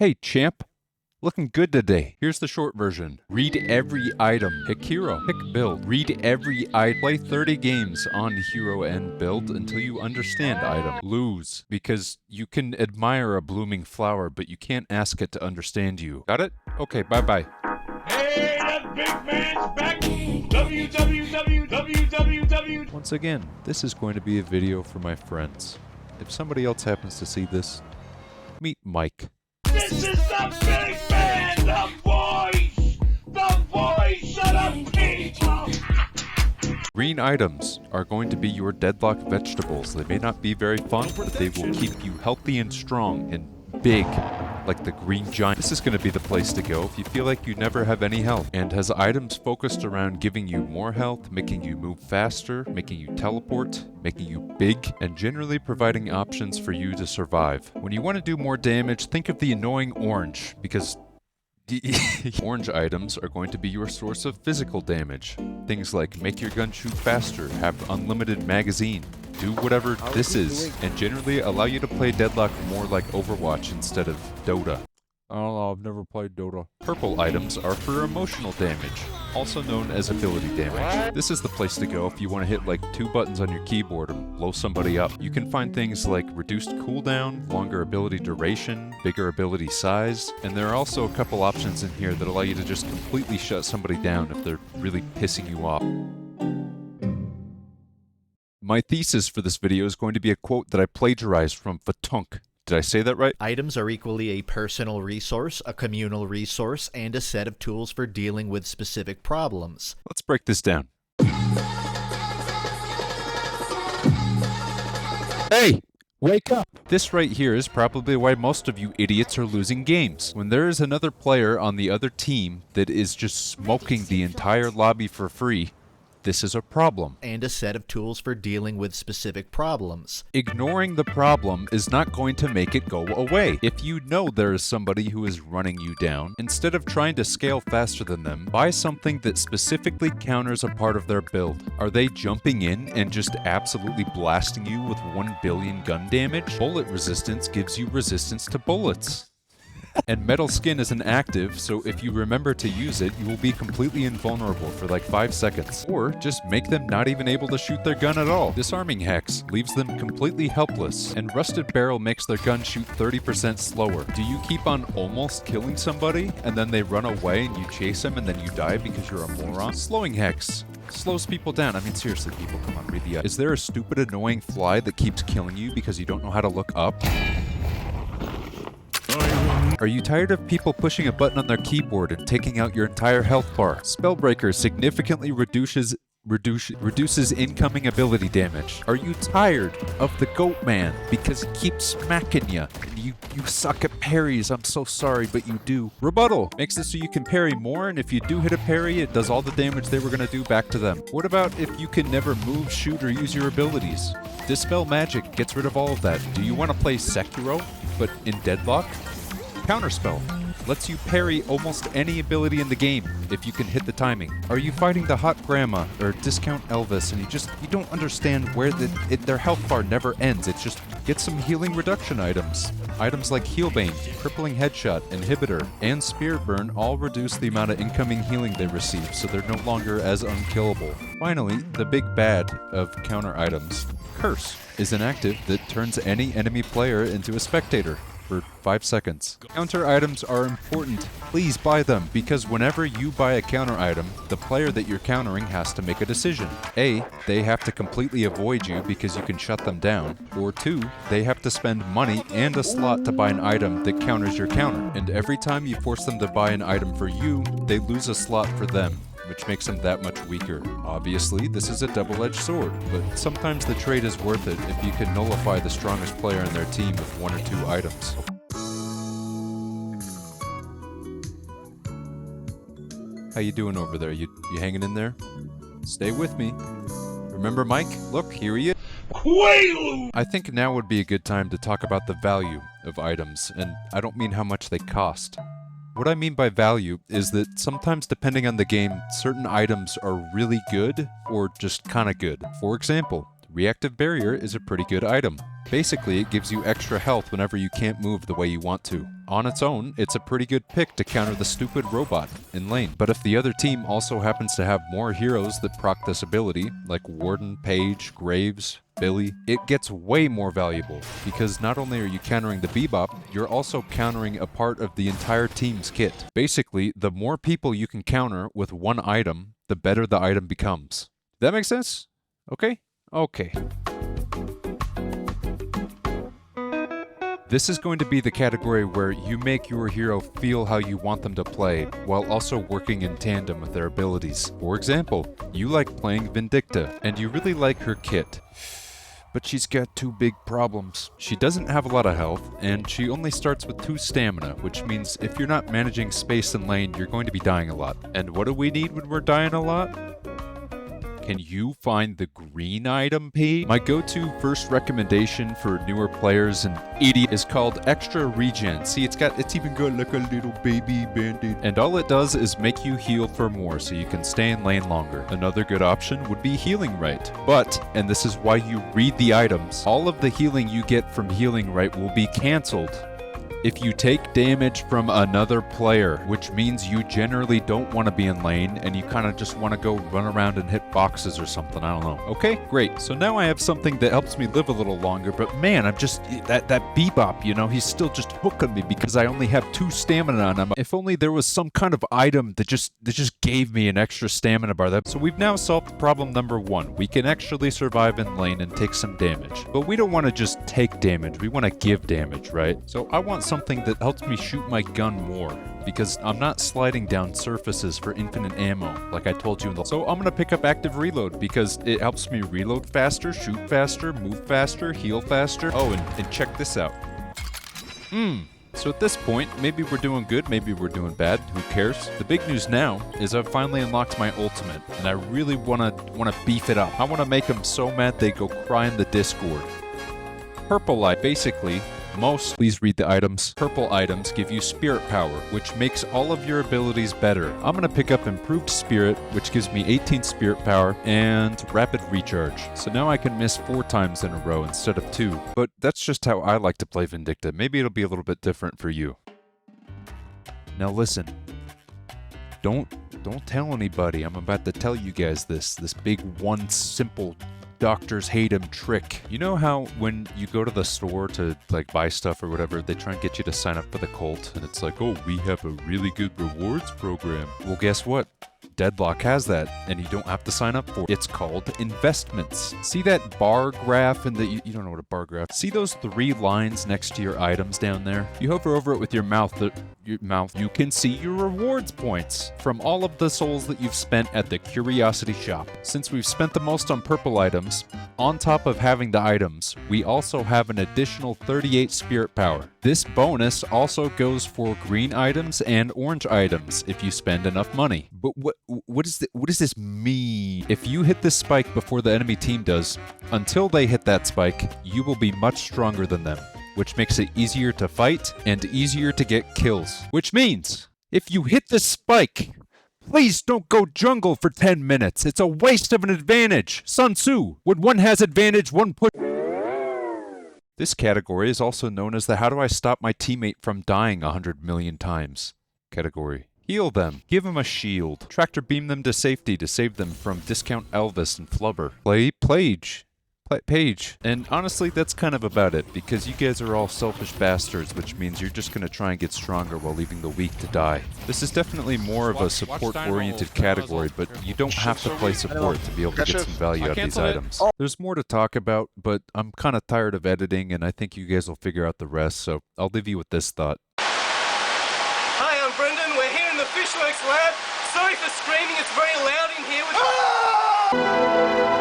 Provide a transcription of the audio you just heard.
Hey, champ. Looking good today. Here's the short version. Read every item. Pick hero. Pick build. Read every item. Play 30 games on hero and build until you understand item. Lose. Because you can admire a blooming flower, but you can't ask it to understand you. Got it? Okay, bye-bye. Hey, that big man's back. www. Once again, this is going to be a video for my friends. If somebody else happens to see this, meet Mike. This is the big man, the voice of the people. Green items are going to be your deadlock vegetables. They may not be very fun, but they will keep you healthy and strong and big, like the green giant. This is going to be the place to go if you feel like you never have any health, and has items focused around giving you more health, making you move faster, making you teleport, making you big, and generally providing options for you to survive. When you want to do more damage, think of the annoying orange, because orange items are going to be your source of physical damage. Things like make your gun shoot faster, have unlimited magazine, do whatever this is, and generally allow you to play Deadlock more like Overwatch instead of Dota. I don't know, I've never played Dota. Purple items are for emotional damage, also known as ability damage. This is the place to go if you want to hit like 2 buttons on your keyboard and blow somebody up. You can find things like reduced cooldown, longer ability duration, bigger ability size, and there are also a couple options in here that allow you to just completely shut somebody down if they're really pissing you off. My thesis for this video is going to be a quote that I plagiarized from Fatunk. Did I say that right? Items are equally a personal resource, a communal resource, and a set of tools for dealing with specific problems. Let's break this down. Hey! Wake up! This right here is probably why most of you idiots are losing games. When there is another player on the other team that is just smoking the entire lobby for free, this is a problem. And a set of tools for dealing with specific problems. Ignoring the problem is not going to make it go away. If you know there is somebody who is running you down, instead of trying to scale faster than them, buy something that specifically counters a part of their build. Are they jumping in and just absolutely blasting you with 1 billion gun damage? Bullet resistance gives you resistance to bullets. And metal skin is an active, so if you remember to use it, you will be completely invulnerable for like 5 seconds. Or just make them not even able to shoot their gun at all. Disarming hex leaves them completely helpless, and rusted barrel makes their gun shoot 30% slower. Do you keep on almost killing somebody, and then they run away and you chase them and then you die because you're a moron? Slowing hex slows people down. I mean, seriously, people, come on, read the Is there a stupid, annoying fly that keeps killing you because you don't know how to look up? Are you tired of people pushing a button on their keyboard and taking out your entire health bar? Spellbreaker significantly reduces incoming ability damage. Are you tired of the goat man because he keeps smacking you? You suck at parries, I'm so sorry, but you do. Rebuttal makes it so you can parry more, and if you do hit a parry, it does all the damage they were gonna do back to them. What about if you can never move, shoot, or use your abilities? Dispel magic gets rid of all of that. Do you want to play Sekiro, but in Deadlock? Counterspell lets you parry almost any ability in the game if you can hit the timing. Are you fighting the hot grandma or discount Elvis and you don't understand where their health bar never ends? It's just get some healing reduction items. Items like Healbane, Crippling Headshot, Inhibitor, and Spear Burn all reduce the amount of incoming healing they receive, so they're no longer as unkillable. Finally, the big bad of counter items, Curse, is an active that turns any enemy player into a spectator for 5 seconds. Counter items are important. Please buy them, because whenever you buy a counter item, the player that you're countering has to make a decision. A, they have to completely avoid you because you can shut them down, or 2, they have to spend money and a slot to buy an item that counters your counter. And every time you force them to buy an item for you, they lose a slot for them, which makes them that much weaker. Obviously, this is a double-edged sword, but sometimes the trade is worth it if you can nullify the strongest player in their team with 1 or 2 items. How you doing over there? You hanging in there? Stay with me. Remember Mike? Look, here he is. Quaalude! I think now would be a good time to talk about the value of items, and I don't mean how much they cost. What I mean by value is that sometimes, depending on the game, certain items are really good or just kinda good. For example, Reactive Barrier is a pretty good item. Basically, it gives you extra health whenever you can't move the way you want to. On its own, it's a pretty good pick to counter the stupid robot in lane. But if the other team also happens to have more heroes that proc this ability, like Warden, Paige, Graves, Billy, it gets way more valuable, because not only are you countering the Bebop, you're also countering a part of the entire team's kit. Basically, the more people you can counter with one item, the better the item becomes. That makes sense? Okay? Okay. This is going to be the category where you make your hero feel how you want them to play, while also working in tandem with their abilities. For example, you like playing Vindicta, and you really like her kit. But she's got two big problems. She doesn't have a lot of health, and she only starts with 2 stamina, which means if you're not managing space and lane, you're going to be dying a lot. And what do we need when we're dying a lot? Can you find the green item page? My go-to first recommendation for newer players and idiot is called Extra Regen. See, it's even got like a little baby band-aid. And all it does is make you heal for more so you can stay in lane longer. Another good option would be Healing Right. But, and this is why you read the items, all of the healing you get from Healing Right will be cancelled if you take damage from another player, which means you generally don't want to be in lane and you kind of just want to go run around and hit boxes or something, I don't know. Okay, great. So now I have something that helps me live a little longer, but man, I'm just, that Bebop, you know, he's still just hooking me because I only have 2 stamina on him. If only there was some kind of item that just gave me an extra stamina bar. So we've now solved problem number 1. We can actually survive in lane and take some damage. But we don't want to just take damage, we want to give damage, right? So I want something that helps me shoot my gun more, because I'm not sliding down surfaces for infinite ammo, like I told you in the... So I'm gonna pick up Active Reload, because it helps me reload faster, shoot faster, move faster, heal faster. Oh, and check this out. So at this point, maybe we're doing good, maybe we're doing bad, who cares? The big news now is I've finally unlocked my ultimate, and I really wanna beef it up. I wanna make them so mad they go cry in the Discord. Purple light, basically, please read the items. Purple items give you spirit power, which makes all of your abilities better. I'm gonna pick up improved spirit, which gives me 18 spirit power, and rapid recharge. So now I can miss 4 times in a row instead of 2. But that's just how I like to play Vindicta. Maybe it'll be a little bit different for you. Now listen. Don't tell anybody. I'm about to tell you guys this big one simple doctors hate him trick. You know how when you go to the store to like buy stuff or whatever, they try and get you to sign up for the cult, and it's like, oh, we have a really good rewards program. Well, guess what? Deadlock has that, and you don't have to sign up for it. It's called investments. See that bar graph in the... You don't know what a bar graph... See those 3 lines next to your items down there? You hover over it with your mouth, you can see your rewards points from all of the souls that you've spent at the Curiosity Shop. Since we've spent the most on purple items, on top of having the items, we also have an additional 38 spirit power. This bonus also goes for green items and orange items if you spend enough money. But what does this mean? If you hit this spike before the enemy team does, until they hit that spike, you will be much stronger than them, which makes it easier to fight and easier to get kills. Which means, if you hit this spike, please don't go jungle for 10 minutes. It's a waste of an advantage. Sun Tzu, when one has advantage, one push... This category is also known as the how do I stop my teammate from dying 100 million times category. Heal them. Give them a shield. Tractor beam them to safety to save them from Discount Elvis and Flubber. Play Paige. And honestly, that's kind of about it, because you guys are all selfish bastards, which means you're just going to try and get stronger while leaving the weak to die. This is definitely more of a support-oriented category, but you don't have to play support to be able to get some value out of these items. There's more to talk about, but I'm kind of tired of editing, and I think you guys will figure out the rest, so I'll leave you with this thought. Hi, I'm Brendan. We're here in the Fishworks lab. Sorry for screaming, it's very loud in here with...